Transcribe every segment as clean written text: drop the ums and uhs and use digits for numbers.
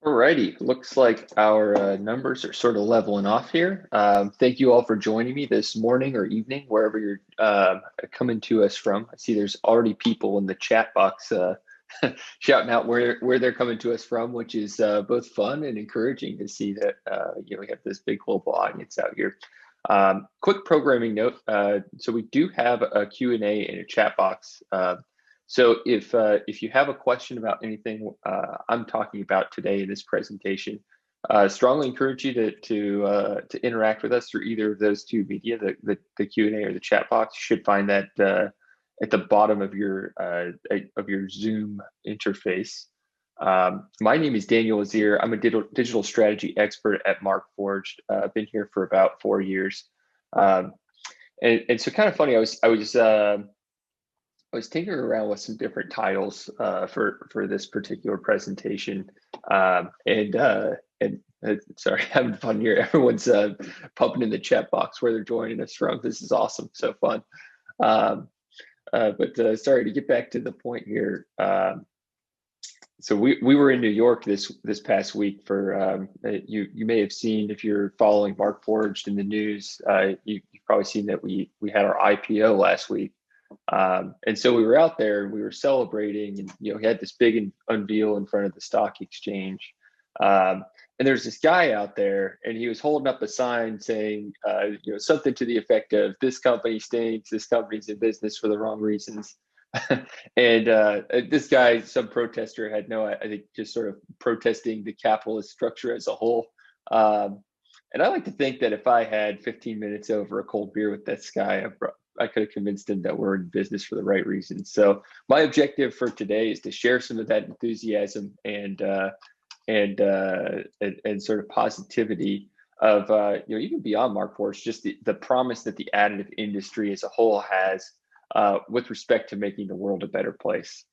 Alrighty, looks like our numbers are sort of leveling off here. Thank you all for joining me this morning or evening, wherever you're coming to us from. I see there's already people in the chat box shouting out where they're coming to us from, which is both fun and encouraging to see that we have this big global audience out here. Quick programming note: so we do have a Q&A in a chat box. So if you have a question about anything I'm talking about today in this presentation, strongly encourage you to interact with us through either of those two media, the Q&A or the chat box. You should find that at the bottom of your Zoom interface. My name is Daniel Azir. I'm a digital strategy expert at Markforged. I've been here for about 4 years, and so kind of funny. I was tinkering around with some different titles for this particular presentation, sorry, having fun here. Everyone's pumping in the chat box where they're joining us from. This is awesome, so fun. But sorry, to get back to the point here. So we were in New York this past week for you may have seen, if you're following Markforged in the news, you've probably seen that we had our IPO last week. And so we were out there and we were celebrating, and we had this big unveil in front of the stock exchange. And there's this guy out there, and he was holding up a sign saying, something to the effect of, "This company stinks. This company's in business for the wrong reasons." And this guy, some protester, I think just sort of protesting the capitalist structure as a whole. And I like to think that if I had 15 minutes over a cold beer with this guy, I could have convinced him that we're in business for the right reasons. So my objective for today is to share some of that enthusiasm and sort of positivity of even beyond Markforged, just the promise that the additive industry as a whole has with respect to making the world a better place.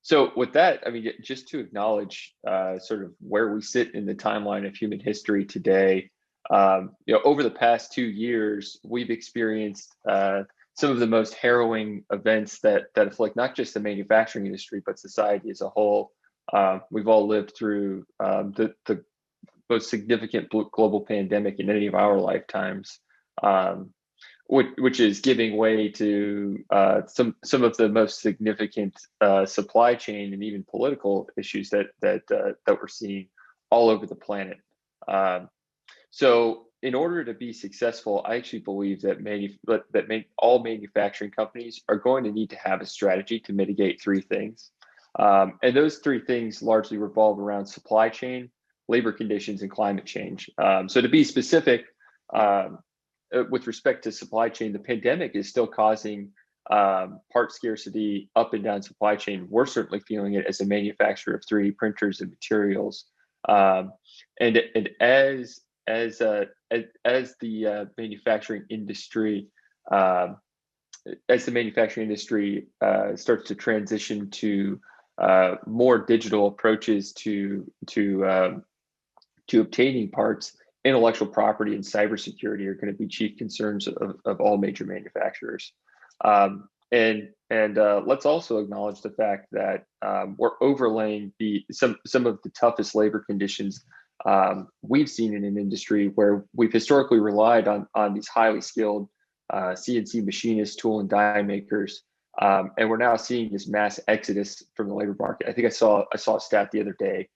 So with that, I mean, just to acknowledge sort of where we sit in the timeline of human history today. Over the past 2 years, we've experienced some of the most harrowing events that afflict not just the manufacturing industry, but society as a whole. We've all lived through the most significant global pandemic in any of our lifetimes, which is giving way to some of the most significant supply chain and even political issues that we're seeing all over the planet. So in order to be successful, I actually believe that all manufacturing companies are going to need to have a strategy to mitigate three things. And those three things largely revolve around supply chain, labor conditions, and climate change. So to be specific, with respect to supply chain, the pandemic is still causing part scarcity up and down supply chain. We're certainly feeling it as a manufacturer of 3D printers and materials. And as the manufacturing industry starts to transition to more digital approaches to obtaining parts, intellectual property and cybersecurity are going to be chief concerns of all major manufacturers. And let's also acknowledge the fact that we're overlaying some of the toughest labor conditions we've seen in an industry where we've historically relied on these highly skilled CNC machinists, tool and die makers, and we're now seeing this mass exodus from the labor market. I think I saw a stat the other day,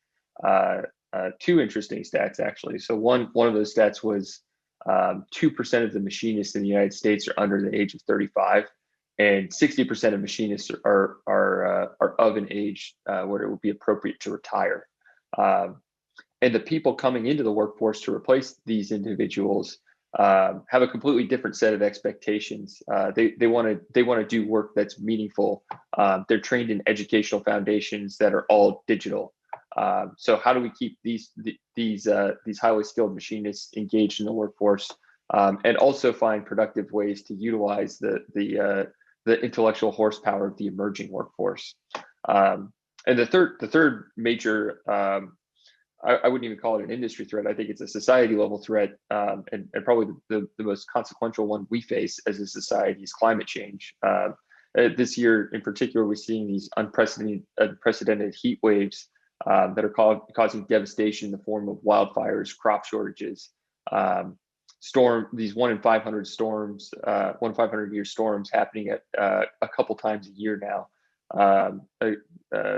two interesting stats actually. So one of those stats was 2% of the machinists in the United States are under the age of 35, and 60% of machinists are of an age where it would be appropriate to retire. And the people coming into the workforce to replace these individuals have a completely different set of expectations. They want to do work that's meaningful. They're trained in educational foundations that are all digital. So how do we keep these highly skilled machinists engaged in the workforce, and also find productive ways to utilize the intellectual horsepower of the emerging workforce? And the third major, I wouldn't even call it an industry threat. I think it's a society level threat, and probably the most consequential one we face as a society is climate change. This year in particular, we're seeing these unprecedented heat waves that are causing devastation in the form of wildfires, crop shortages, these 1 in 500 storms, 1 in 500 year storms happening at a couple times a year now,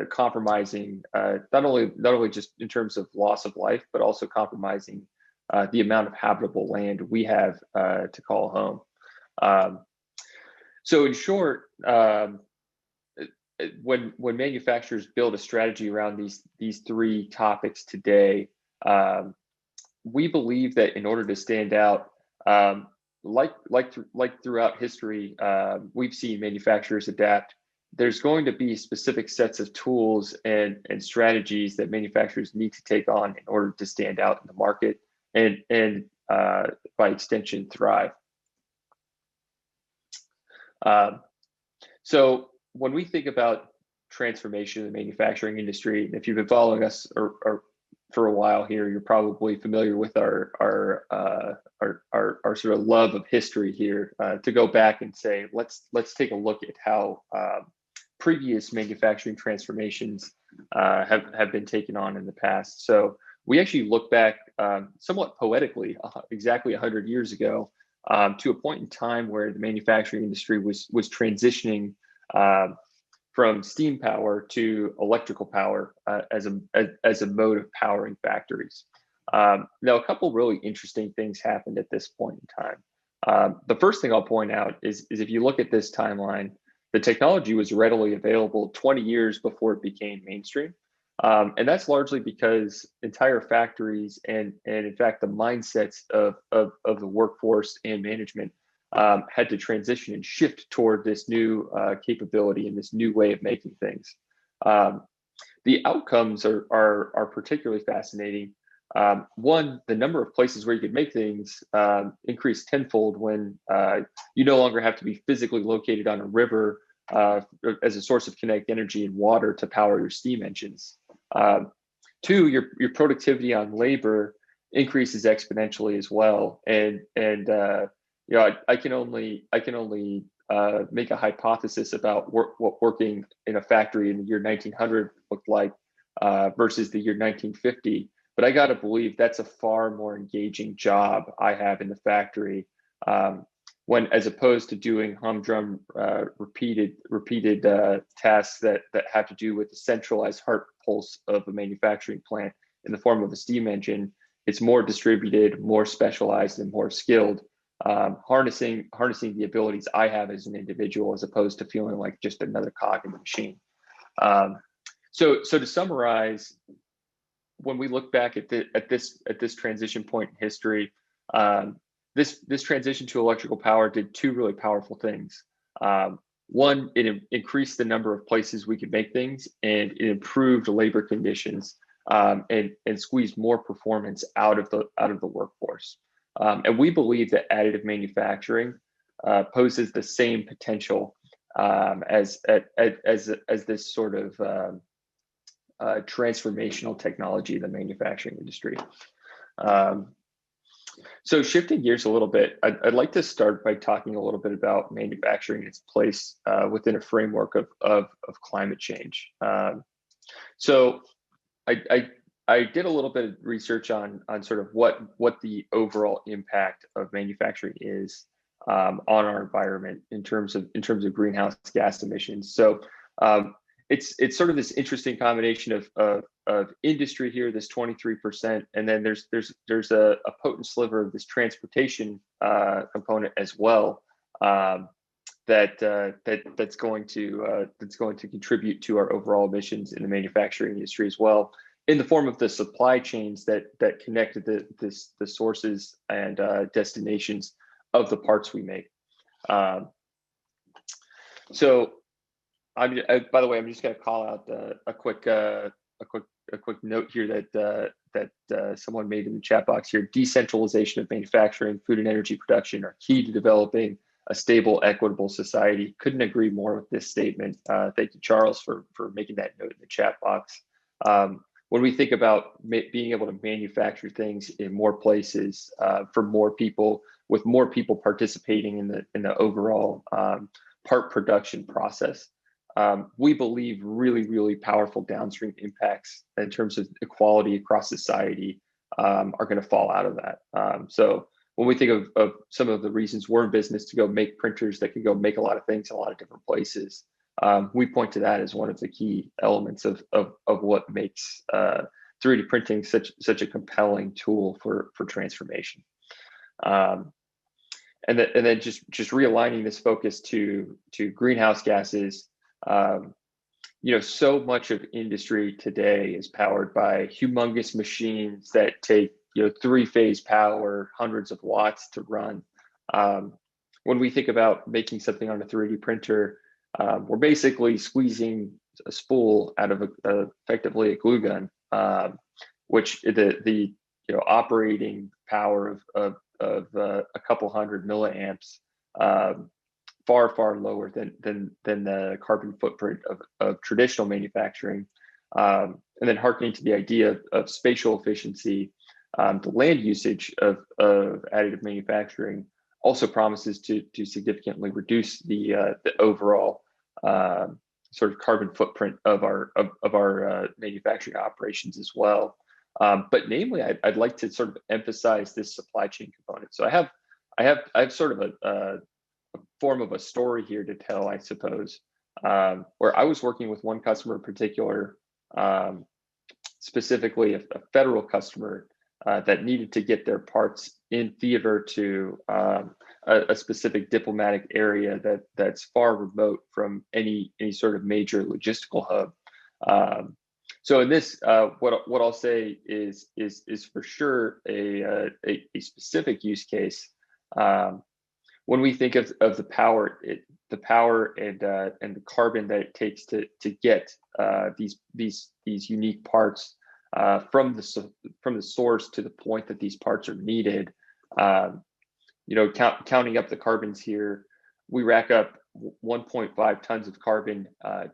compromising not only just in terms of loss of life, but also compromising the amount of habitable land we have to call home. So in short, when manufacturers build a strategy around these three topics today, we believe that in order to stand out, like throughout history, we've seen manufacturers adapt. There's going to be specific sets of tools and strategies that manufacturers need to take on in order to stand out in the market and by extension thrive. So when we think about transformation in the manufacturing industry, and if you've been following us or for a while here, you're probably familiar with our sort of love of history here. To go back and say, let's take a look at how previous manufacturing transformations have been taken on in the past. So we actually look back somewhat poetically, exactly 100 years ago, to a point in time where the manufacturing industry was transitioning from steam power to electrical power as a mode of powering factories. Now, a couple really interesting things happened at this point in time. The first thing I'll point out is if you look at this timeline, the technology was readily available 20 years before it became mainstream. And that's largely because entire factories and in fact, the mindsets of the workforce and management had to transition and shift toward this new capability and this new way of making things. The outcomes are particularly fascinating. One, the number of places where you could make things increased tenfold when you no longer have to be physically located on a river as a source of kinetic energy and water to power your steam engines. Two, your productivity on labor increases exponentially as well, and I can only make a hypothesis about what working in a factory in the year 1900 looked like versus the year 1950. But I got to believe that's a far more engaging job I have in the factory, when as opposed to doing humdrum repeated tasks that have to do with the centralized heart pulse of a manufacturing plant in the form of a steam engine. It's more distributed, more specialized, and more skilled. Harnessing the abilities I have as an individual, as opposed to feeling like just another cog in the machine. So to summarize, when we look back at this transition point in history, this transition to electrical power did two really powerful things. One, it increased the number of places we could make things, and it improved labor conditions and squeezed more performance out of the workforce. And we believe that additive manufacturing poses the same potential as this sort of transformational technology in the manufacturing industry. So shifting gears a little bit, I'd like to start by talking a little bit about manufacturing and its place within a framework of climate change. So I did a little bit of research on sort of what the overall impact of manufacturing is on our environment in terms of greenhouse gas emissions. So it's sort of this interesting combination of industry here, this 23%, and then there's a potent sliver of this transportation component as well, that's going to contribute to our overall emissions in the manufacturing industry as well, in the form of the supply chains that connect the sources and destinations of the parts we make. So by the way, I'm just going to call out a quick note here that someone made in the chat box here. Decentralization of manufacturing, food and energy production are key to developing a stable, equitable society. Couldn't agree more with this statement. Thank you, Charles, for making that note in the chat box. When we think about being able to manufacture things in more places for more people, with more people participating in the overall part production process, we believe really powerful downstream impacts in terms of equality across society are going to fall out of that. So when we think of some of the reasons we're in business to go make printers that can go make a lot of things in a lot of different places, we point to that as one of the key elements of what makes 3D printing such a compelling tool for transformation. And then just realigning this focus to greenhouse gases. So much of industry today is powered by humongous machines that take 3-phase power, hundreds of watts to run. When we think about making something on a 3D printer, we're basically squeezing a spool out of effectively a glue gun, which the operating power of a couple hundred milliamps, far lower than the carbon footprint of traditional manufacturing. And then harkening to the idea of spatial efficiency, the land usage of additive manufacturing also promises to significantly reduce the overall sort of carbon footprint of our manufacturing operations as well. But namely, I'd like to sort of emphasize this supply chain component. So I have sort of a form of a story here to tell, I suppose, where I was working with one customer in particular, specifically a federal customer that needed to get their parts in theater to a specific diplomatic area that's far remote from any sort of major logistical hub. So in this, what I'll say is for sure a specific use case. When we think of the power, the power and the carbon that it takes to get these unique parts from the source to the point that these parts are needed, counting up the carbons here, we rack up 1.5 tons of carbon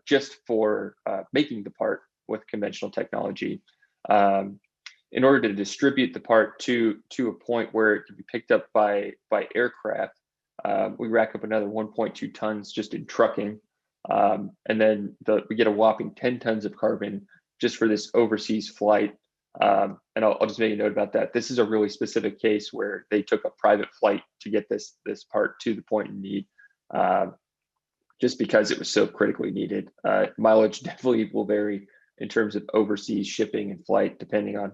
just for making the part with conventional technology. In order to distribute the part to a point where it can be picked up by aircraft, we rack up another 1.2 tons just in trucking. And then we get a whopping 10 tons of carbon just for this overseas flight. And I'll just make a note about that. This is a really specific case where they took a private flight to get this part to the point in need, just because it was so critically needed. Mileage definitely will vary in terms of overseas shipping and flight, depending on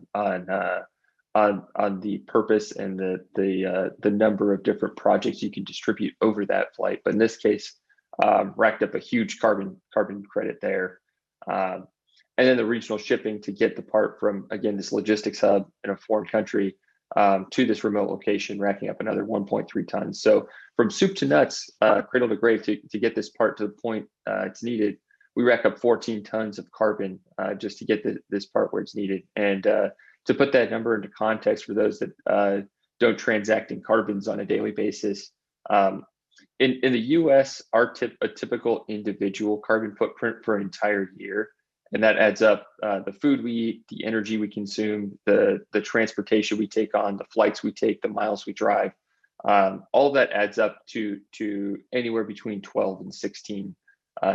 the purpose and the number of different projects you can distribute over that flight. But in this case, racked up a huge carbon credit there. And then the regional shipping to get the part from, again, this logistics hub in a foreign country to this remote location, racking up another 1.3 tons. So from soup to nuts, cradle to grave, to get this part to the point it's needed, we rack up 14 tons of carbon just to get this part where it's needed. And to put that number into context for those that don't transact in carbons on a daily basis, in the US, a typical individual carbon footprint for an entire year, and that adds up the food we eat, the energy we consume, the transportation we take on, the flights we take, the miles we drive, all that adds up to anywhere between 12 and 16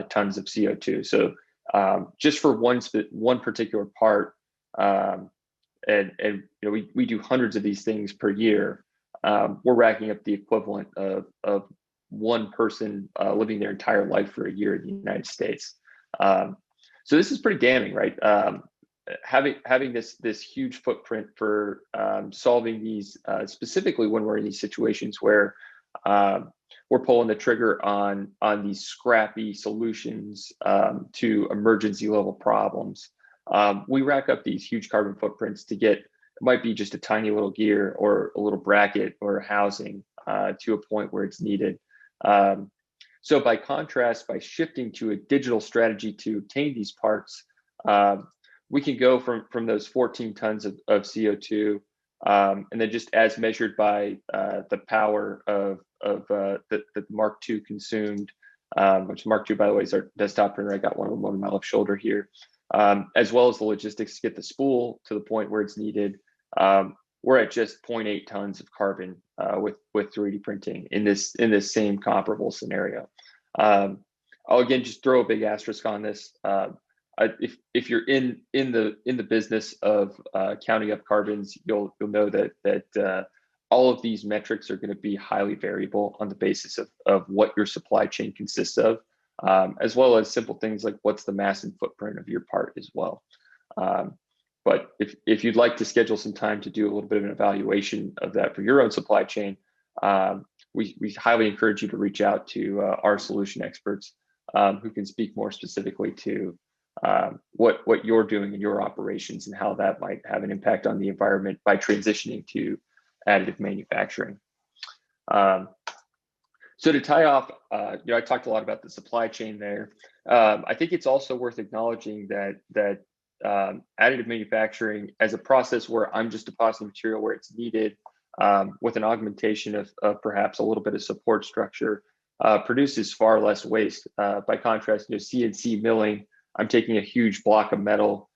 tons of CO2. So just for one particular part, and we do hundreds of these things per year, we're racking up the equivalent of one person living their entire life for a year in the United States. So this is pretty damning, right? Having this huge footprint for solving these, specifically when we're in these situations where we're pulling the trigger on these scrappy solutions to emergency level problems. We rack up these huge carbon footprints to get, it might be just a tiny little gear or a little bracket or housing to a point where it's needed. So by contrast, by shifting to a digital strategy to obtain these parts, we can go from those 14 tons of CO2, and then just as measured by the power of the Mark II consumed, which Mark II, by the way, is our desktop printer. I got one of them on my left shoulder here, as well as the logistics to get the spool to the point where it's needed. We're at just 0.8 tons of carbon with 3D printing in this same comparable scenario. I'll again just throw a big asterisk on this. If you're in the business of counting up carbons, you'll know that all of these metrics are going to be highly variable on the basis of what your supply chain consists of, as well as simple things like what's the mass and footprint of your part as well. But if you'd like to schedule some time to do a little bit of an evaluation of that for your own supply chain, we highly encourage you to reach out to our solution experts who can speak more specifically to what you're doing in your operations and how that might have an impact on the environment by transitioning to additive manufacturing. So to tie off, I talked a lot about the supply chain there. I think it's also worth acknowledging that additive manufacturing as a process where I'm just depositing material where it's needed, with an augmentation of perhaps a little bit of support structure, produces far less waste. By contrast, CNC milling, I'm taking a huge block of metal,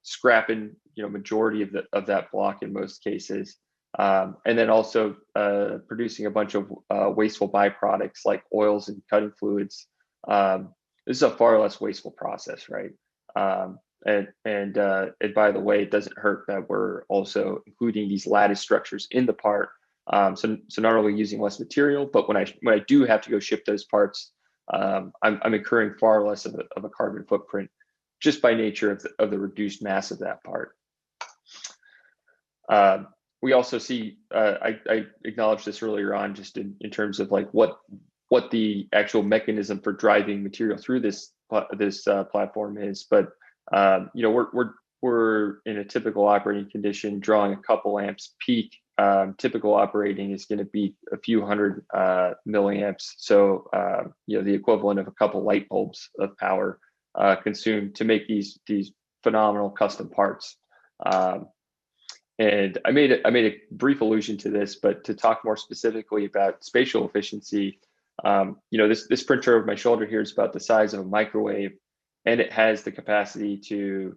scrapping majority of that block in most cases, and then also producing a bunch of wasteful byproducts like oils and cutting fluids. This is a far less wasteful process, right? And by the way, it doesn't hurt that we're also including these lattice structures in the part. So not only using less material, but when I do have to go ship those parts, I'm incurring far less of a carbon footprint just by nature of the reduced mass of that part. We also see, I acknowledged this earlier on, just in terms of like what the actual mechanism for driving material through this platform is, but we're in a typical operating condition, drawing a couple amps peak. Typical operating is going to be a few hundred milliamps, so the equivalent of a couple light bulbs of power consumed to make these phenomenal custom parts. And I made a brief allusion to this, but to talk more specifically about spatial efficiency, this printer over my shoulder here is about the size of a microwave, and it has the capacity to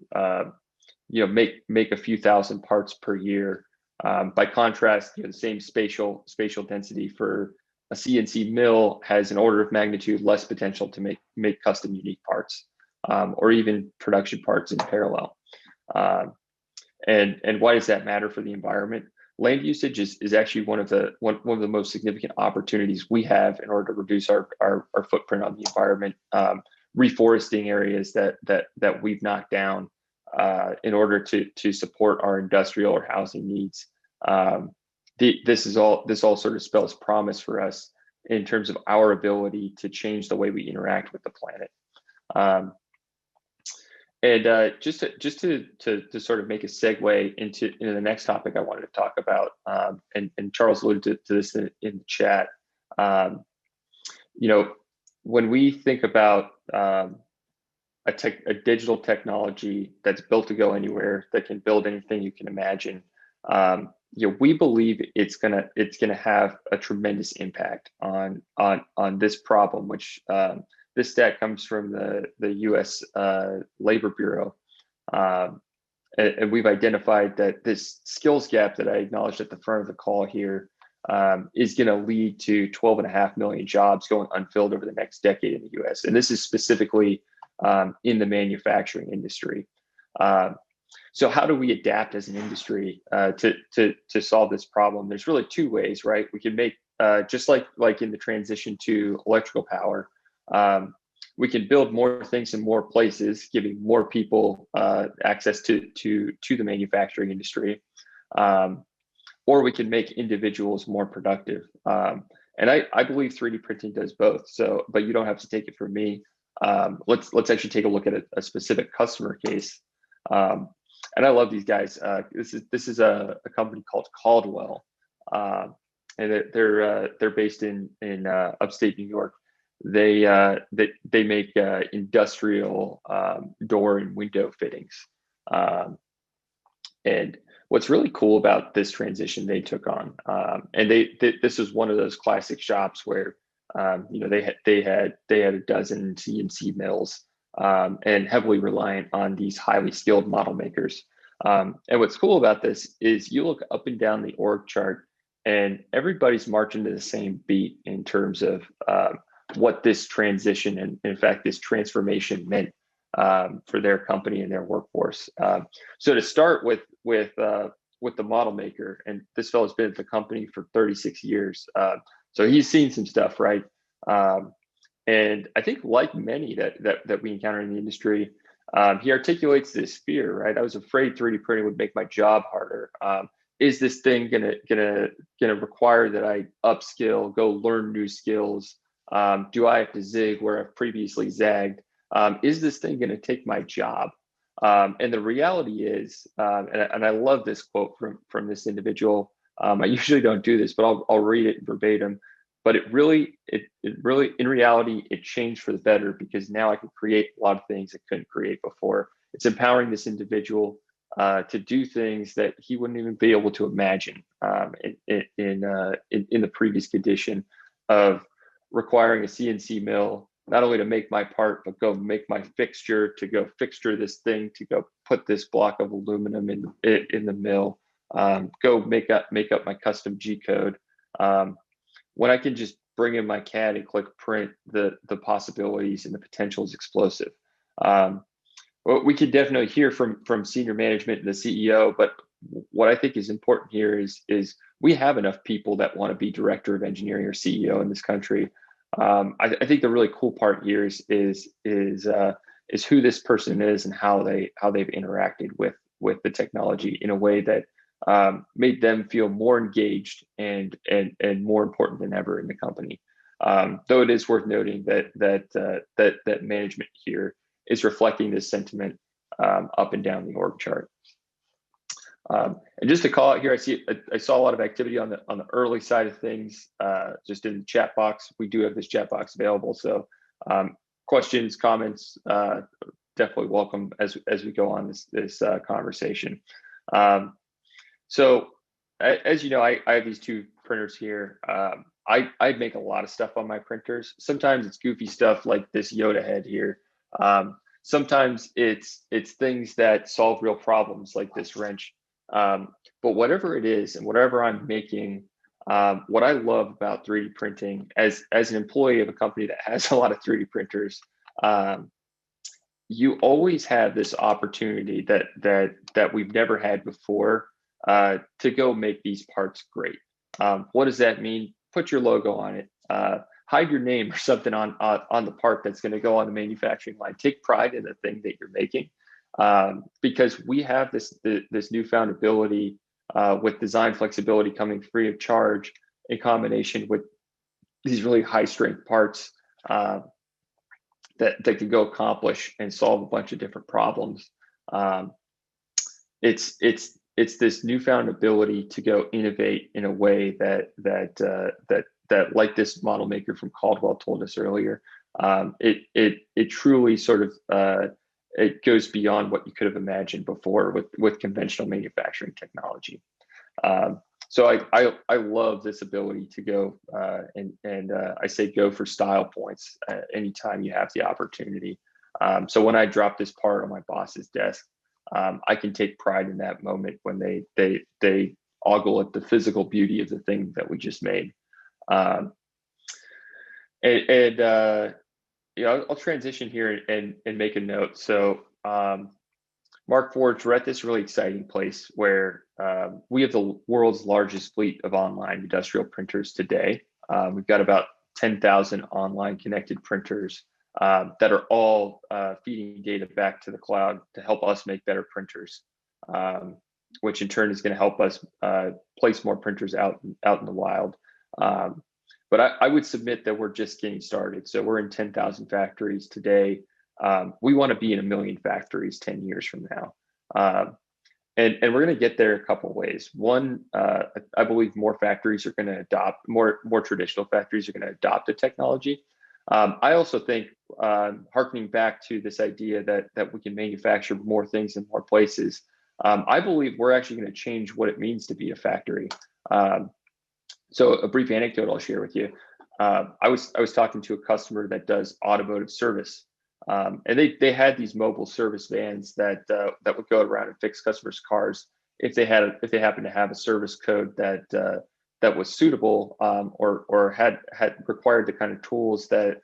make a few thousand parts per year. By contrast, the same spatial density for a CNC mill has an order of magnitude less potential to make custom unique parts, or even production parts in parallel. And why does that matter for the environment? Land usage is actually one of the most significant opportunities we have in order to reduce our footprint on the environment. Reforesting areas that we've knocked down in order to support our industrial or housing needs. This all sort of spells promise for us in terms of our ability to change the way we interact with the planet. And just to sort of make a segue into the next topic I wanted to talk about, and Charles alluded to this in the chat. When we think about a digital technology that's built to go anywhere, that can build anything you can imagine, we believe it's gonna have a tremendous impact on this problem, which this stat comes from the U.S. Labor Bureau, and we've identified that this skills gap that I acknowledged at the front of the call here is going to lead to 12.5 million jobs going unfilled over the next decade in the U.S. And this is specifically in the manufacturing industry. So how do we adapt as an industry to solve this problem? There's really two ways, right? We can make just like in the transition to electrical power. We can build more things in more places, giving more people access to the manufacturing industry, or we can make individuals more productive. And I believe 3D printing does both. So, but you don't have to take it from me. Let's actually take a look at a specific customer case. And I love these guys. This is a company called Caldwell, and they're based in upstate New York. They make industrial door and window fittings, and what's really cool about this transition they took on, and this is one of those classic shops where they had a dozen CNC mills, and heavily reliant on these highly skilled model makers. And what's cool about this is you look up and down the org chart, and everybody's marching to the same beat in terms of what this transition and, in fact, this transformation meant for their company and their workforce. So to start with the model maker, and this fellow's been at the company for 36 years, so he's seen some stuff, right? And I think, like many that we encounter in the industry, he articulates this fear, right? I was afraid 3D printing would make my job harder. Is this thing gonna require that I upskill, go learn new skills? Do I have to zig where I've previously zagged? Is this thing gonna take my job? And the reality is, and I love this quote from this individual. I usually don't do this, but I'll read it verbatim. But it really, in reality, it changed for the better, because now I can create a lot of things I couldn't create before. It's empowering this individual to do things that he wouldn't even be able to imagine in the previous condition of requiring a CNC mill, not only to make my part, but go make my fixture, to go fixture this thing, to go put this block of aluminum in the mill, go make up my custom G code. When I can just bring in my CAD and click print, the possibilities and the potential is explosive. Well, we can definitely hear from senior management and the CEO, but what I think is important here is we have enough people that want to be director of engineering or CEO in this country. I think the really cool part here is who this person is and how they've interacted with the technology in a way that made them feel more engaged and more important than ever in the company. Though it is worth noting that management here is reflecting this sentiment up and down the org chart. And just to call out here, I saw a lot of activity on the early side of things, just in the chat box. We do have this chat box available, so questions, comments, definitely welcome as we go on this conversation. So as you know, I have these two printers here. I make a lot of stuff on my printers. Sometimes it's goofy stuff like this Yoda head here. Sometimes it's things that solve real problems like this wrench. But whatever it is and whatever I'm making, what I love about 3D printing as an employee of a company that has a lot of 3D printers, you always have this opportunity that we've never had before to go make these parts great. What does that mean? Put your logo on it. Hide your name or something on the part that's going to go on the manufacturing line. Take pride in the thing that you're making, because we have this newfound ability with design flexibility coming free of charge in combination with these really high strength parts that can go accomplish and solve a bunch of different problems. It's this newfound ability to go innovate in a way that like this model maker from Caldwell told us earlier. It truly sort of it goes beyond what you could have imagined before with conventional manufacturing technology. So I love this ability to go and I say go for style points anytime you have the opportunity. So when I drop this part on my boss's desk, I can take pride in that moment when they ogle at the physical beauty of the thing that we just made. You know, I'll transition here and make a note. So Markforged, we're at this really exciting place where we have the world's largest fleet of online industrial printers today. We've got about 10,000 online connected printers that are all feeding data back to the cloud to help us make better printers, which in turn is going to help us place more printers out in the wild. But I would submit that we're just getting started. So we're in 10,000 factories today. We want to be in 1 million factories 10 years from now. And we're going to get there a couple of ways. One, I believe more factories are going to adopt, more traditional factories are going to adopt the technology. I also think, harkening back to this idea that we can manufacture more things in more places, I believe we're actually going to change what it means to be a factory. So a brief anecdote I'll share with you. I was talking to a customer that does automotive service, and they had these mobile service vans that would go around and fix customers' cars if they happen to have a service code that that was suitable, or had required the kind of tools that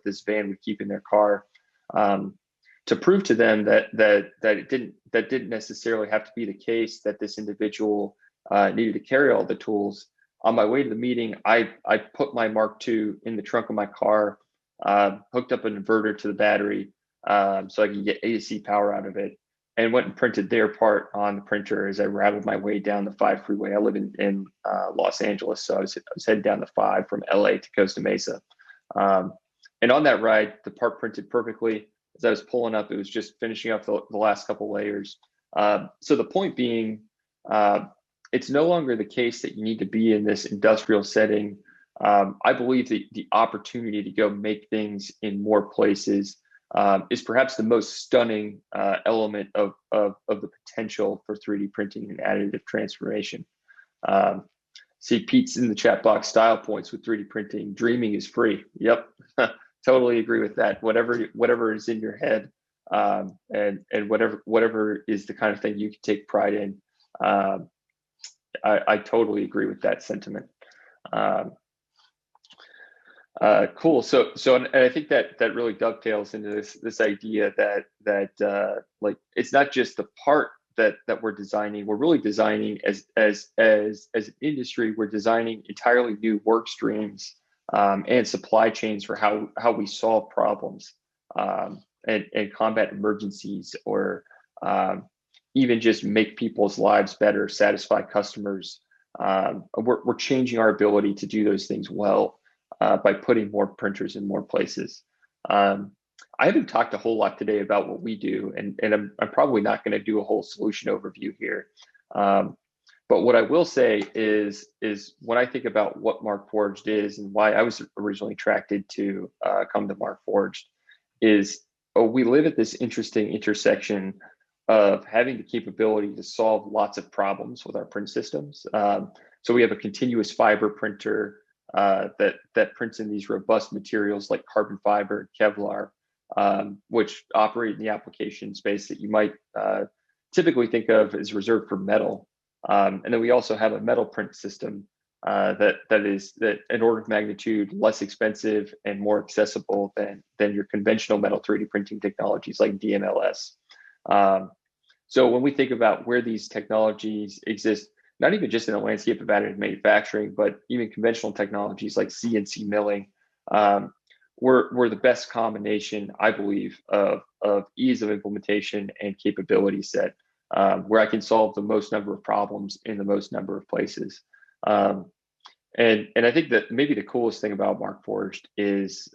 this van would keep in their car, to prove to them that didn't necessarily have to be the case, that this individual needed to carry all the tools. On my way to the meeting, I put my Mark II in the trunk of my car, hooked up an inverter to the battery, so I could get AC power out of it, and went and printed their part on the printer as I rattled my way down the 5 freeway. I live in Los Angeles, so I was heading down the 5 from LA to Costa Mesa. And on that ride, the part printed perfectly. As I was pulling up, it was just finishing up the last couple layers. So the point being, it's no longer the case that you need to be in this industrial setting. I believe that the opportunity to go make things in more places is perhaps the most stunning element of the potential for 3D printing and additive transformation. See, Pete's in the chat box, style points with 3D printing. Dreaming is free. Yep, totally agree with that. Whatever is in your head, and whatever is the kind of thing you can take pride in. I totally agree with that sentiment. Cool. So, and I think that really dovetails into this idea that like, it's not just the part that we're designing. We're really designing as an industry. We're designing entirely new work streams and supply chains for how we solve problems, and combat emergencies, or even just make people's lives better, satisfy customers. We're changing our ability to do those things well by putting more printers in more places. I haven't talked a whole lot today about what we do, and I'm probably not going to do a whole solution overview here. But what I will say is when I think about what Markforged is and why I was originally attracted to come to Markforged, is we live at this interesting intersection of having the capability to solve lots of problems with our print systems. So we have a continuous fiber printer that prints in these robust materials like carbon fiber, Kevlar, which operate in the application space that you might typically think of as reserved for metal. And then we also have a metal print system that is an order of magnitude less expensive and more accessible than your conventional metal 3D printing technologies like DMLS. So when we think about where these technologies exist, not even just in the landscape of additive manufacturing, but even conventional technologies like CNC milling, we're the best combination, I believe, of ease of implementation and capability set, where I can solve the most number of problems in the most number of places. And I think that maybe the coolest thing about Markforged is,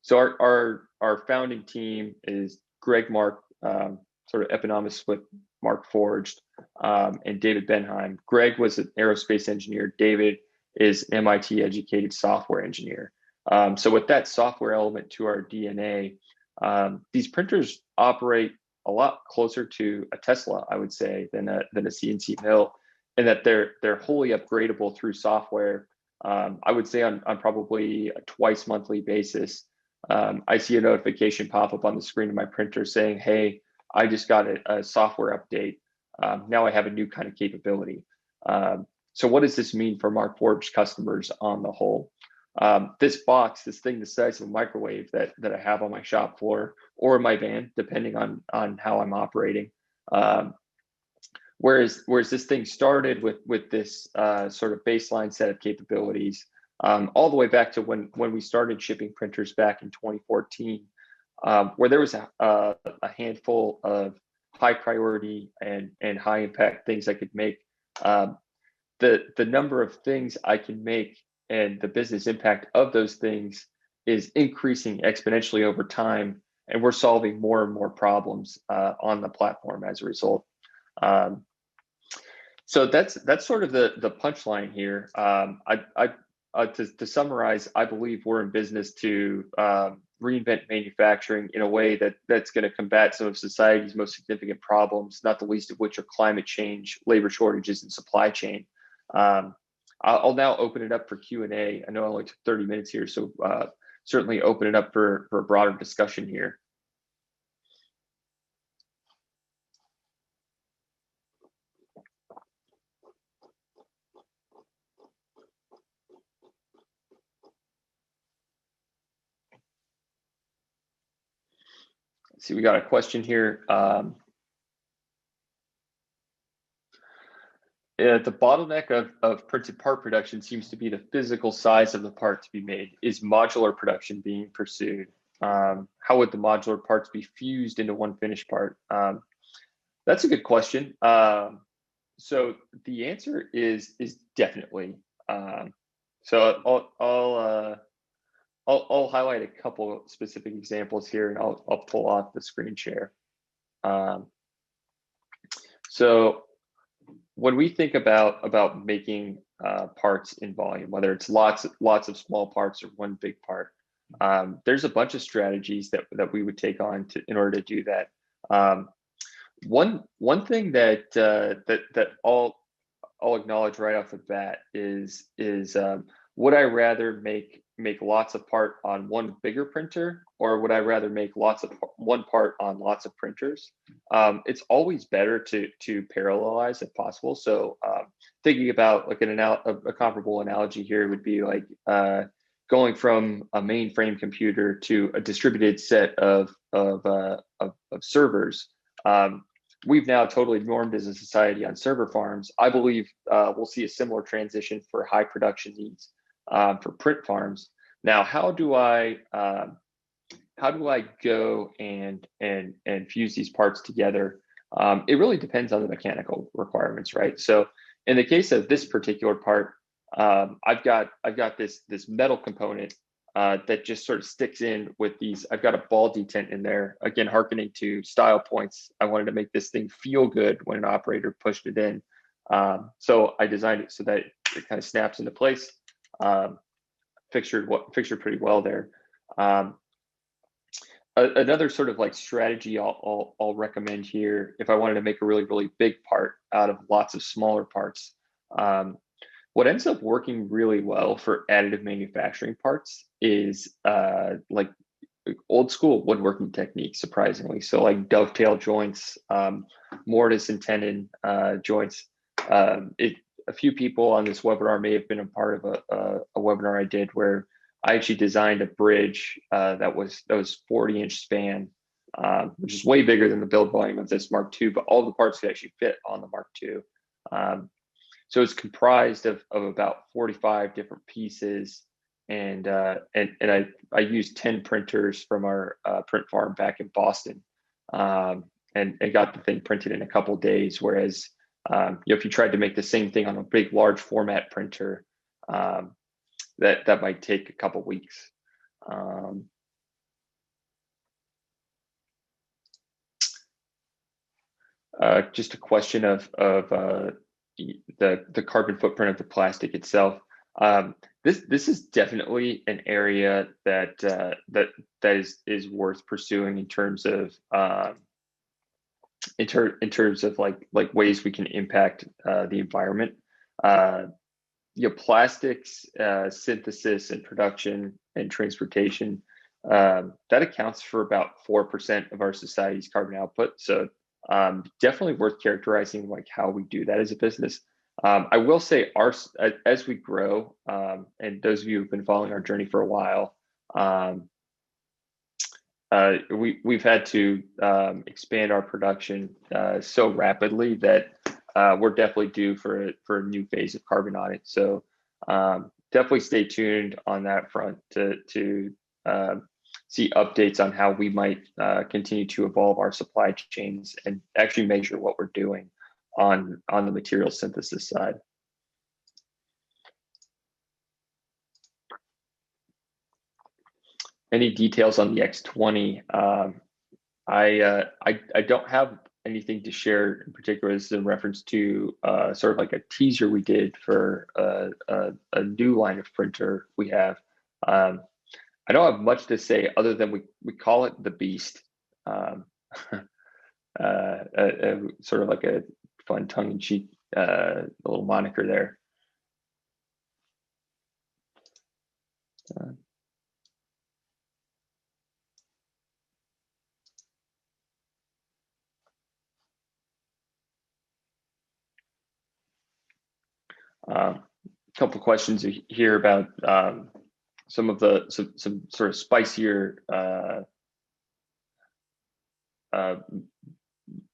so our founding team is Greg Mark, sort of eponymous with Markforged, and David Benheim. Greg was an aerospace engineer. David is an MIT educated software engineer. So with that software element to our DNA, these printers operate a lot closer to a Tesla, I would say, than a CNC mill, and that they're wholly upgradable through software. I would say on probably a twice monthly basis, I see a notification pop up on the screen of my printer saying, "Hey, I just got a software update. Now I have a new kind of capability." So what does this mean for Markforged customers on the whole? This box, this thing the size of a microwave that I have on my shop floor or my van, depending on how I'm operating. Whereas this thing started with this sort of baseline set of capabilities, all the way back to when we started shipping printers back in 2014, where there was a handful of high priority and high impact things I could make. The number of things I can make and the business impact of those things is increasing exponentially over time, and we're solving more and more problems on the platform as a result. So that's sort of the punchline here. To summarize, I believe we're in business to reinvent manufacturing in a way that's going to combat some of society's most significant problems, not the least of which are climate change, labor shortages, and supply chain. I'll now open it up for Q&A. I know I only took 30 minutes here, so certainly open it up for a broader discussion here. See, we got a question here. The bottleneck of printed part production seems to be the physical size of the part to be made. Is modular production being pursued? How would the modular parts be fused into one finished part? That's a good question. So the answer is definitely. So I'll highlight a couple specific examples here, and I'll pull off the screen share. So when we think about making parts in volume, whether it's lots of small parts or one big part, there's a bunch of strategies that we would take on in order to do that. One thing that I'll acknowledge right off the bat is would I rather make lots of part on one bigger printer, or would I rather make one part on lots of printers? It's always better to parallelize if possible. So thinking about like a comparable analogy here would be like going from a mainframe computer to a distributed set of servers. We've now totally normed as a society on server farms. I believe we'll see a similar transition for high production needs for print farms. Now, how do I go and fuse these parts together? It really depends on the mechanical requirements, right? So in the case of this particular part, I've got this metal component that just sort of sticks in with these. I've got a ball detent in there, again, hearkening to style points. I wanted to make this thing feel good when an operator pushed it in. So I designed it so that it kind of snaps into place, fixtured pretty well there. Another sort of like strategy I'll recommend here, if I wanted to make a really big part out of lots of smaller parts, what ends up working really well for additive manufacturing parts is like old school woodworking techniques, surprisingly. So like dovetail joints, mortise and tenon joints. A few people on this webinar may have been a part of a webinar I did where I actually designed a bridge that was 40-inch span, which is way bigger than the build volume of this Mark II, but all the parts could actually fit on the Mark II. So it's comprised of about 45 different pieces, and I used 10 printers from our print farm back in Boston, and got the thing printed in a couple days. Whereas if you tried to make the same thing on a big, large format printer, that might take a couple weeks. Just a question of the carbon footprint of the plastic itself. This is definitely an area that is worth pursuing in terms of like ways we can impact the environment. Plastics synthesis and production and transportation, that accounts for about 4% of our society's carbon output. So definitely worth characterizing like how we do that as a business. I will say as we grow, and those of you who've been following our journey for a while, we've had to expand our production so rapidly that we're definitely due for a new phase of carbon audit. So definitely stay tuned on that front to see updates on how we might continue to evolve our supply chains and actually measure what we're doing on the material synthesis side. Any details on the X20? I don't have anything to share in particular. This is in reference to sort of like a teaser we did for a new line of printer we have. I don't have much to say other than we call it the Beast. Sort of like a fun tongue-in-cheek little moniker there. A couple of questions here about some sort of spicier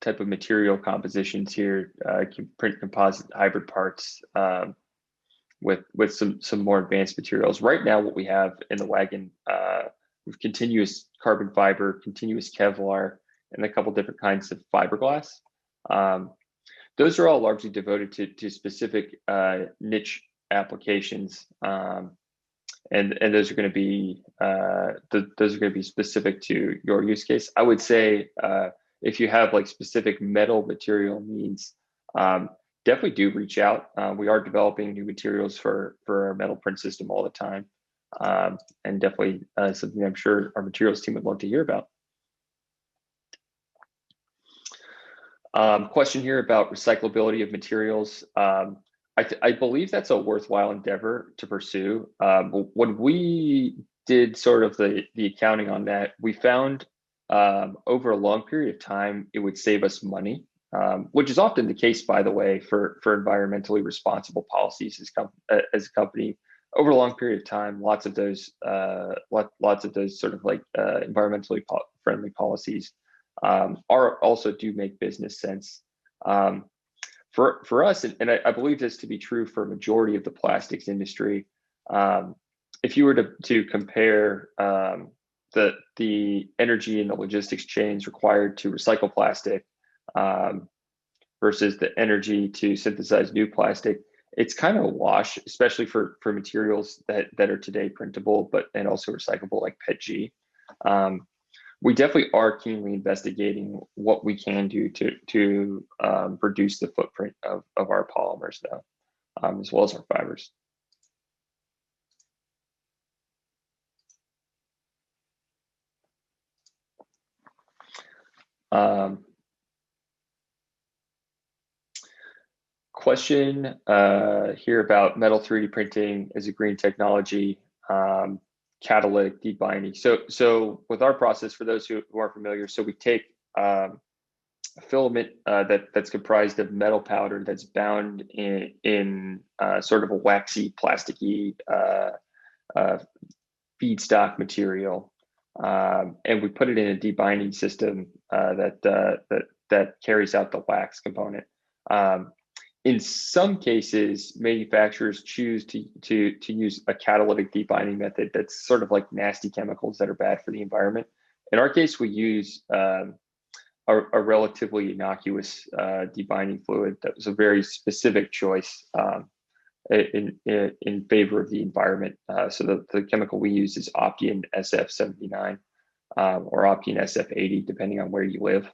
type of material compositions here. Can print composite hybrid parts with some more advanced materials. Right now, what we have in the wagon, with continuous carbon fiber, continuous Kevlar, and a couple different kinds of fiberglass. Those are all largely devoted to specific niche applications, and those are going to be specific to your use case. I would say if you have like specific metal material needs, definitely do reach out. We are developing new materials for our metal print system all the time, and definitely something I'm sure our materials team would love to hear about. Question here about recyclability of materials. I believe that's a worthwhile endeavor to pursue. When we did sort of the accounting on that, we found over a long period of time, it would save us money, which is often the case, by the way, for environmentally responsible policies as a company. Over a long period of time, lots of those sort of like environmentally friendly policies also do make business sense. For us, and I believe this to be true for a majority of the plastics industry, if you were to compare the energy and the logistics chains required to recycle plastic versus the energy to synthesize new plastic, it's kind of a wash, especially for materials that are today printable and also recyclable, like PETG. We definitely are keenly investigating what we can do to reduce the footprint of our polymers, though, as well as our fibers. Question here about metal 3D printing as a green technology, catalytic debinding. So with our process, for those who aren't familiar, so we take a filament that's comprised of metal powder that's bound in sort of a waxy, plasticky feedstock material, and we put it in a debinding system that carries out the wax component. In some cases, manufacturers choose to use a catalytic debinding method that's sort of like nasty chemicals that are bad for the environment. In our case, we use a relatively innocuous debinding fluid that was a very specific choice in favor of the environment. So the chemical we use is Opteon SF79 or Opteon SF80, depending on where you live.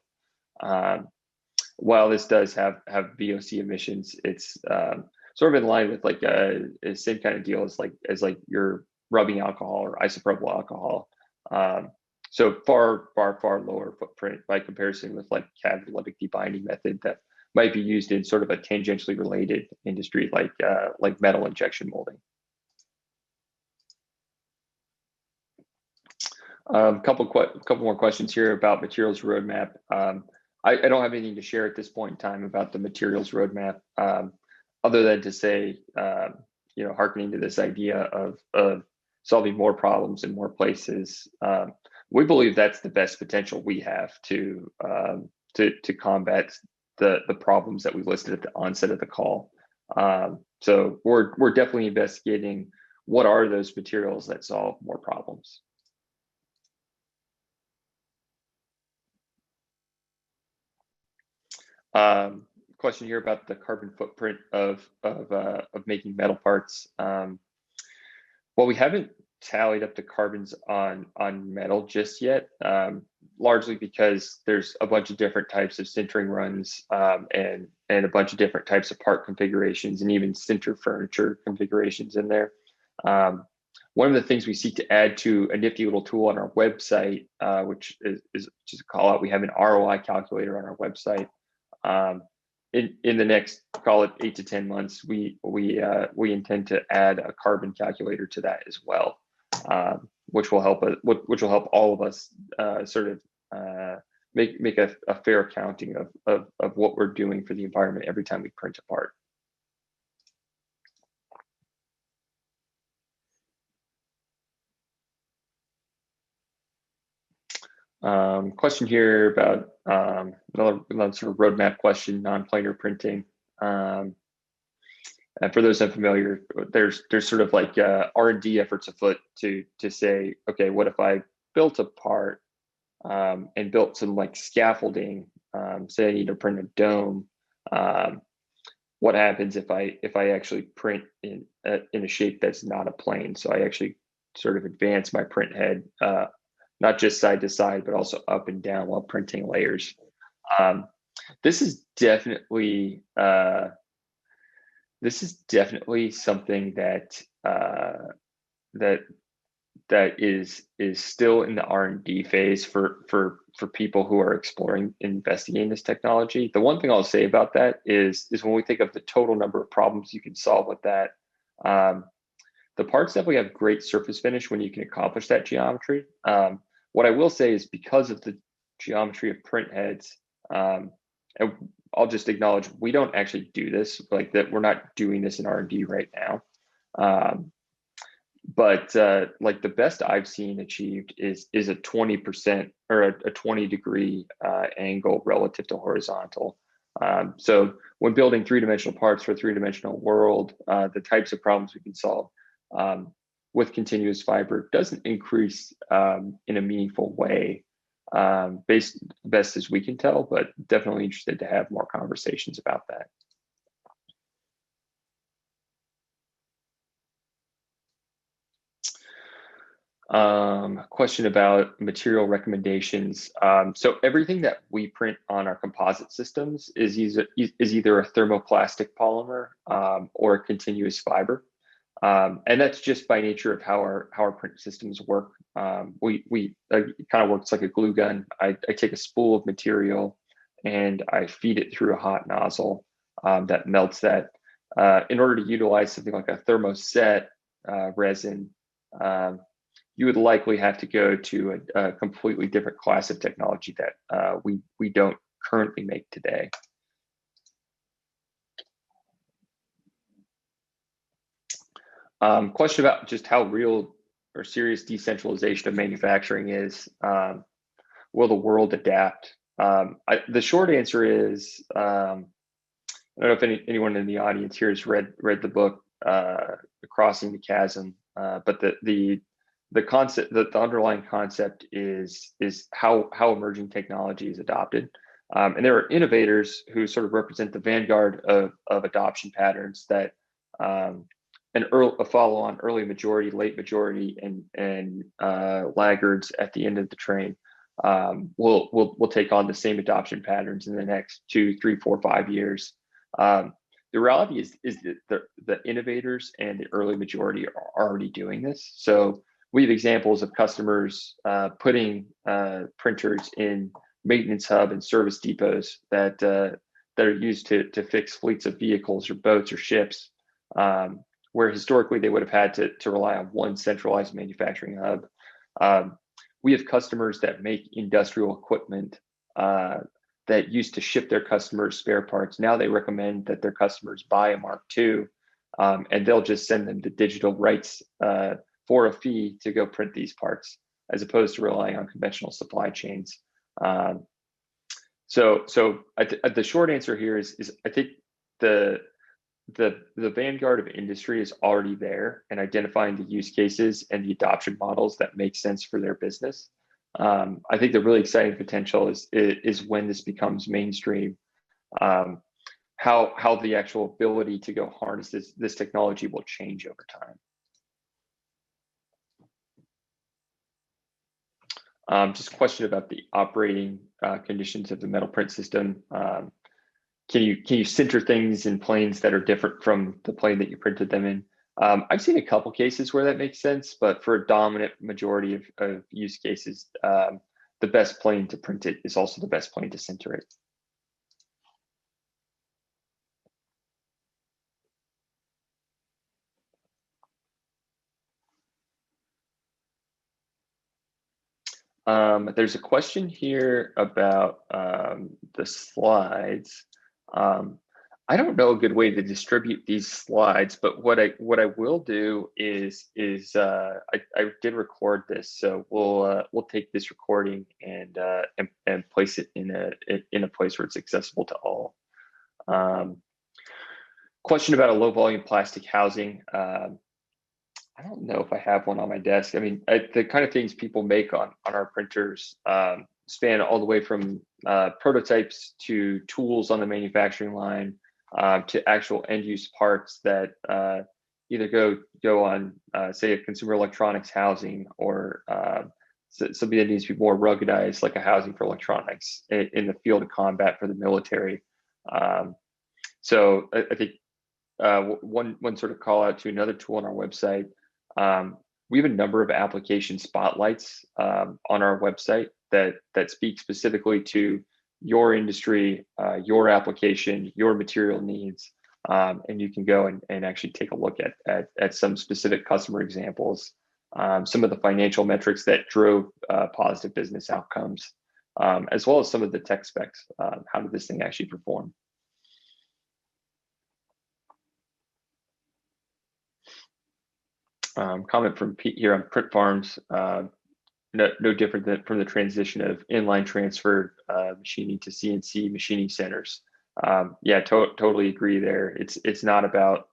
While this does have VOC emissions, it's sort of in line with like the same kind of deal as like your rubbing alcohol or isopropyl alcohol. So far lower footprint by comparison with like catalytic debinding method that might be used in sort of a tangentially related industry like metal injection molding. Couple more questions here about materials roadmap. I don't have anything to share at this point in time about the materials roadmap, other than to say, hearkening to this idea of solving more problems in more places. We believe that's the best potential we have to combat the problems that we listed at the onset of the call. So we're definitely investigating what are those materials that solve more problems. Question here about the carbon footprint of making metal parts. Well, we haven't tallied up the carbons on metal just yet, largely because there's a bunch of different types of sintering runs and a bunch of different types of part configurations and even sinter furniture configurations in there. One of the things we seek to add to a nifty little tool on our website, which is just a call out, we have an ROI calculator on our website. In the next, call it 8 to 10 months, we intend to add a carbon calculator to that as well, which will help all of us sort of make a fair accounting of what we're doing for the environment every time we print a part. Question here about another sort of roadmap question, non-planar printing. And for those unfamiliar, there's sort of like R&D efforts afoot to say, okay, what if I built a part and built some like scaffolding? Say I need to print a dome. What happens if I actually print in a shape that's not a plane? So I actually sort of advance my print head, not just side to side, but also up and down while printing layers. This is definitely something that is still in the R&D phase for people who are exploring investigating this technology. The one thing I'll say about that is when we think of the total number of problems you can solve with that, the parts definitely have great surface finish when you can accomplish that geometry. What I will say is because of the geometry of print heads, and I'll just acknowledge we don't actually do this, like that we're not doing this in R&D right now. But like the best I've seen achieved is a 20% or a 20-degree angle relative to horizontal. So when building three-dimensional parts for a three-dimensional world, the types of problems we can solve with continuous fiber doesn't increase in a meaningful way, best as we can tell, but definitely interested to have more conversations about that. Question about material recommendations. So everything that we print on our composite systems is either a thermoplastic polymer or a continuous fiber. And that's just by nature of how our print systems work. It kind of works like a glue gun. I take a spool of material and I feed it through a hot nozzle that melts that. In order to utilize something like a thermoset resin, you would likely have to go to a completely different class of technology that we don't currently make today. Question about just how real or serious decentralization of manufacturing is. Will the world adapt? The short answer is, I don't know if anyone in the audience here has read the book Crossing the Chasm, but the concept, the underlying concept is how emerging technology is adopted. And there are innovators who sort of represent the vanguard of adoption patterns that a follow-on early majority, late majority, and laggards at the end of the train will take on the same adoption patterns in the next 2, 3, 4, 5 years. The reality is that the innovators and the early majority are already doing this. So we have examples of customers putting printers in maintenance hub and service depots that are used to fix fleets of vehicles or boats or ships, where historically they would have had to rely on one centralized manufacturing hub. We have customers that make industrial equipment that used to ship their customers spare parts. Now they recommend that their customers buy a Mark II, and they'll just send them the digital rights for a fee to go print these parts, as opposed to relying on conventional supply chains. So the short answer here is I think the vanguard of industry is already there and identifying the use cases and the adoption models that make sense for their business. I think the really exciting potential is when this becomes mainstream, how the actual ability to go harness this technology will change over time. Just a question about the operating conditions of the metal print system. Can you center things in planes that are different from the plane that you printed them in? I've seen a couple cases where that makes sense, but for a dominant majority of use cases, the best plane to print it is also the best plane to center it. There's a question here about the slides. I don't know a good way to distribute these slides, but what I will do is I did record this, so we'll take this recording and place it in a place where it's accessible to all. Question about a low volume plastic housing. I don't know if I have one on my desk. I mean, the kind of things people make on our printers span all the way from prototypes to tools on the manufacturing line to actual end use parts that either go on, say, a consumer electronics housing or something that needs to be more ruggedized, like a housing for electronics in the field of combat for the military. So I think one sort of call out to another tool on our website. We have a number of application spotlights on our website that speak specifically to your industry, your application, your material needs, and you can go and actually take a look at some specific customer examples, some of the financial metrics that drove positive business outcomes, as well as some of the tech specs. How did this thing actually perform? Comment from Pete here on print farms. No different than from the transition of inline transfer machining to CNC machining centers. Yeah, totally agree there. It's not about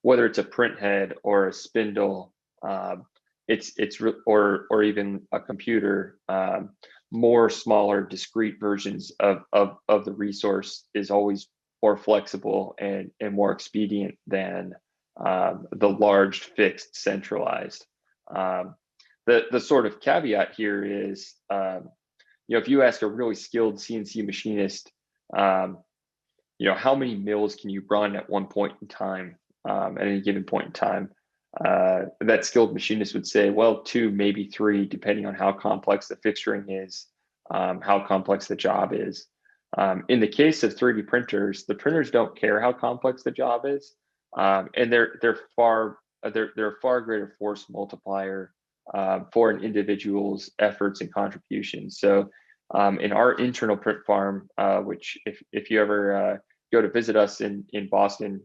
whether it's a print head or a spindle, or even a computer. More smaller, discrete versions of the resource is always more flexible and more expedient than the large, fixed, centralized. The sort of caveat here is, if you ask a really skilled CNC machinist, how many mills can you run at one point in time, at any given point in time? That skilled machinist would say, well, 2, maybe 3, depending on how complex the fixturing is, how complex the job is. In the case of 3D printers, the printers don't care how complex the job is, and they're a far greater force multiplier for an individual's efforts and contributions. So in our internal print farm, which if you ever go to visit us in Boston,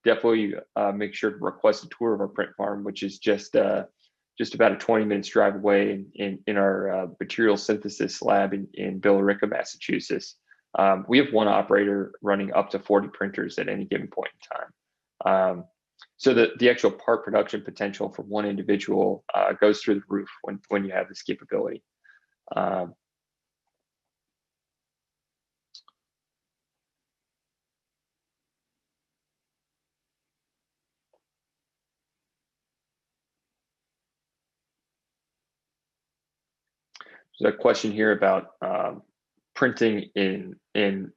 definitely make sure to request a tour of our print farm, which is just about a 20 minutes drive away in our material synthesis lab in Billerica, Massachusetts. We have one operator running up to 40 printers at any given point in time. So the actual part production potential for one individual goes through the roof when you have this capability. There's a question here about printing in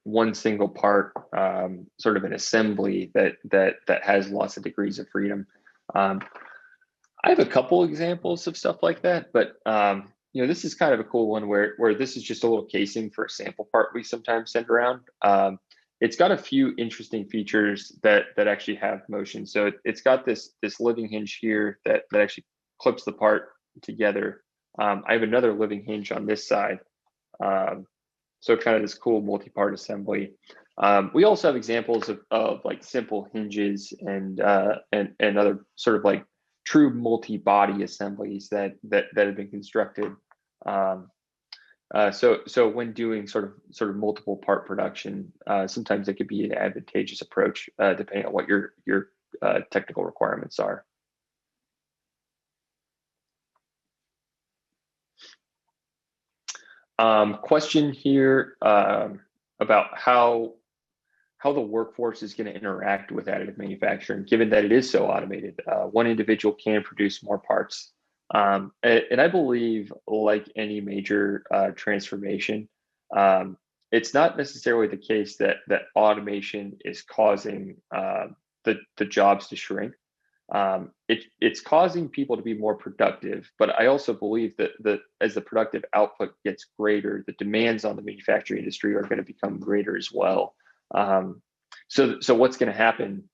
one single part, sort of an assembly that has lots of degrees of freedom. I have a couple examples of stuff like that, but this is kind of a cool one where this is just a little casing for a sample part we sometimes send around. It's got a few interesting features that actually have motion. So it's got this living hinge here that actually clips the part together. I have another living hinge on this side. So kind of this cool multi-part assembly. We also have examples of like simple hinges and other sort of like true multi-body assemblies that have been constructed. So when doing sort of multiple part production, sometimes it could be an advantageous approach depending on what your technical requirements are. Question here about how the workforce is going to interact with additive manufacturing, given that it is so automated. One individual can produce more parts. And I believe, like any major transformation, it's not necessarily the case that automation is causing the jobs to shrink. It's causing people to be more productive, but I also believe that as the productive output gets greater, the demands on the manufacturing industry are going to become greater as well. So what's going to happen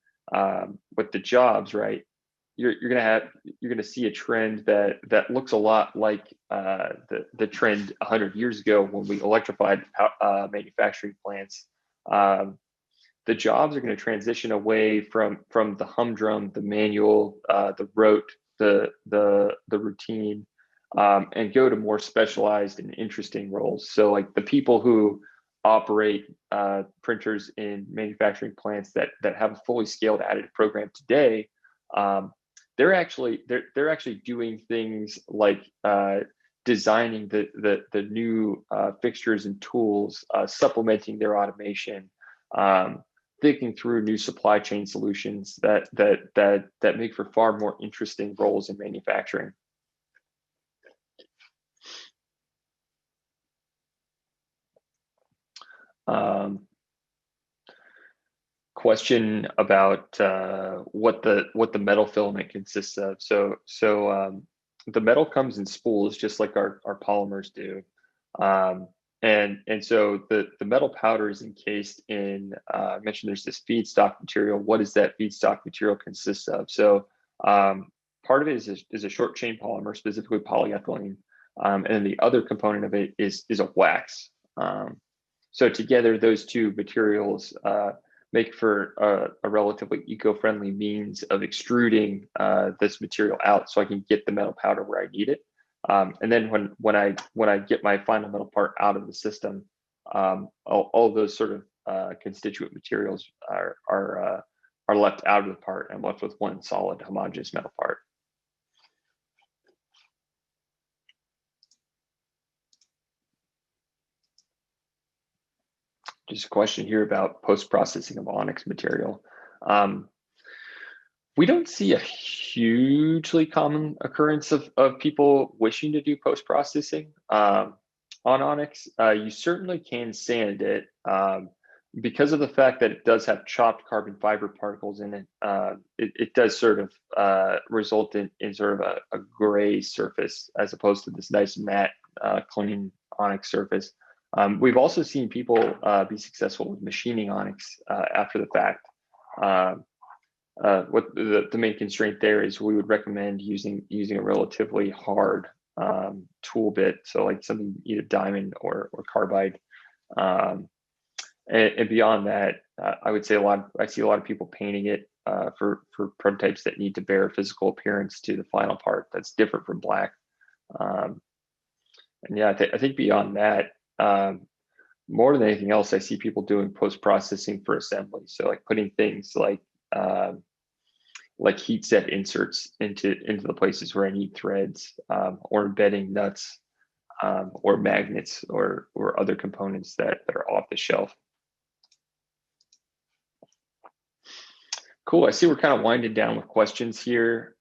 with the jobs, right? You're going to see a trend that looks a lot like the trend 100 years ago when we electrified manufacturing plants. the jobs are going to transition away from the humdrum, the manual, the rote, the routine, and go to more specialized and interesting roles. So like the people who operate printers in manufacturing plants that have a fully scaled additive program today, they're actually doing things like designing the new fixtures and tools, supplementing their automation, thinking through new supply chain solutions that make for far more interesting roles in manufacturing. Question about what the metal filament consists of. So the metal comes in spools, just like our polymers do, and so the metal powder is encased in. I mentioned there's this feedstock material. What does that feedstock material consist of? So part of it is a short chain polymer, specifically polyethylene, and then the other component of it is a wax. So together, those two materials make for a relatively eco-friendly means of extruding this material out, so I can get the metal powder where I need it. And then when I get my final metal part out of the system, all of those sort of constituent materials are left out of the part. I'm left with one solid homogeneous metal part. Just a question here about post-processing of onyx material. We don't see a hugely common occurrence of people wishing to do post-processing on onyx. You certainly can sand it because of the fact that it does have chopped carbon fiber particles in it. It does sort of result in sort of a gray surface as opposed to this nice matte, clean onyx surface. We've also seen people be successful with machining onyx after the fact. What the main constraint there is, we would recommend using a relatively hard tool bit, so like something either diamond or carbide. And beyond that, I would say I see a lot of people painting it for prototypes that need to bear physical appearance to the final part that's different from black. And yeah, I think beyond that, more than anything else, I see people doing post-processing for assembly. So like putting things like heat set inserts into the places where I need threads, or embedding nuts, or magnets, or other components that are off the shelf. Cool. I see we're kind of winding down with questions here.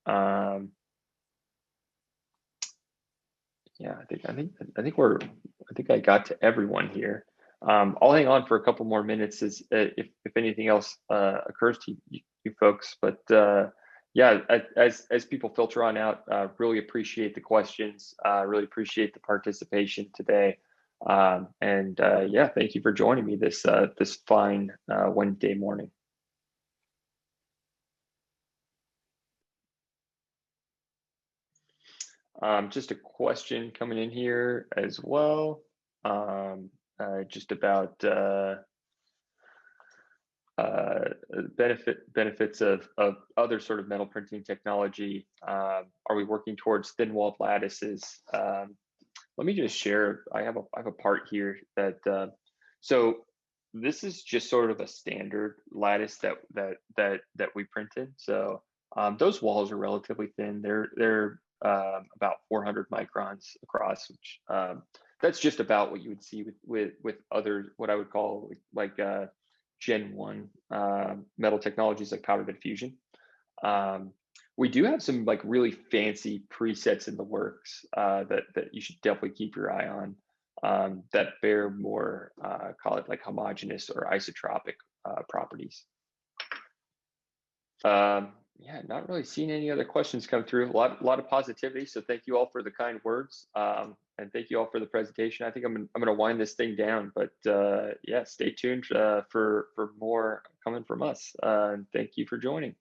Yeah, I think I got to everyone here. I'll hang on for a couple more minutes if anything else occurs to you folks. But yeah, as people filter on out, really appreciate the questions. Really appreciate the participation today. And yeah, thank you for joining me this fine Wednesday morning. Just a question coming in here as well, just about benefits of other sort of metal printing technology. Are we working towards thin walled lattices? Let me just share. I have a part here that so this is just sort of a standard lattice that we printed. So those walls are relatively thin. They're about 400 microns across, which that's just about what you would see with other, what I would call like Gen 1 metal technologies like powder bed fusion. We do have some like really fancy presets in the works that you should definitely keep your eye on, that bear more, call it like homogeneous or isotropic properties. Yeah, not really seeing any other questions come through. A lot of positivity. So thank you all for the kind words, and thank you all for the presentation. I think I'm gonna wind this thing down, but yeah, stay tuned for more coming from us. And thank you for joining.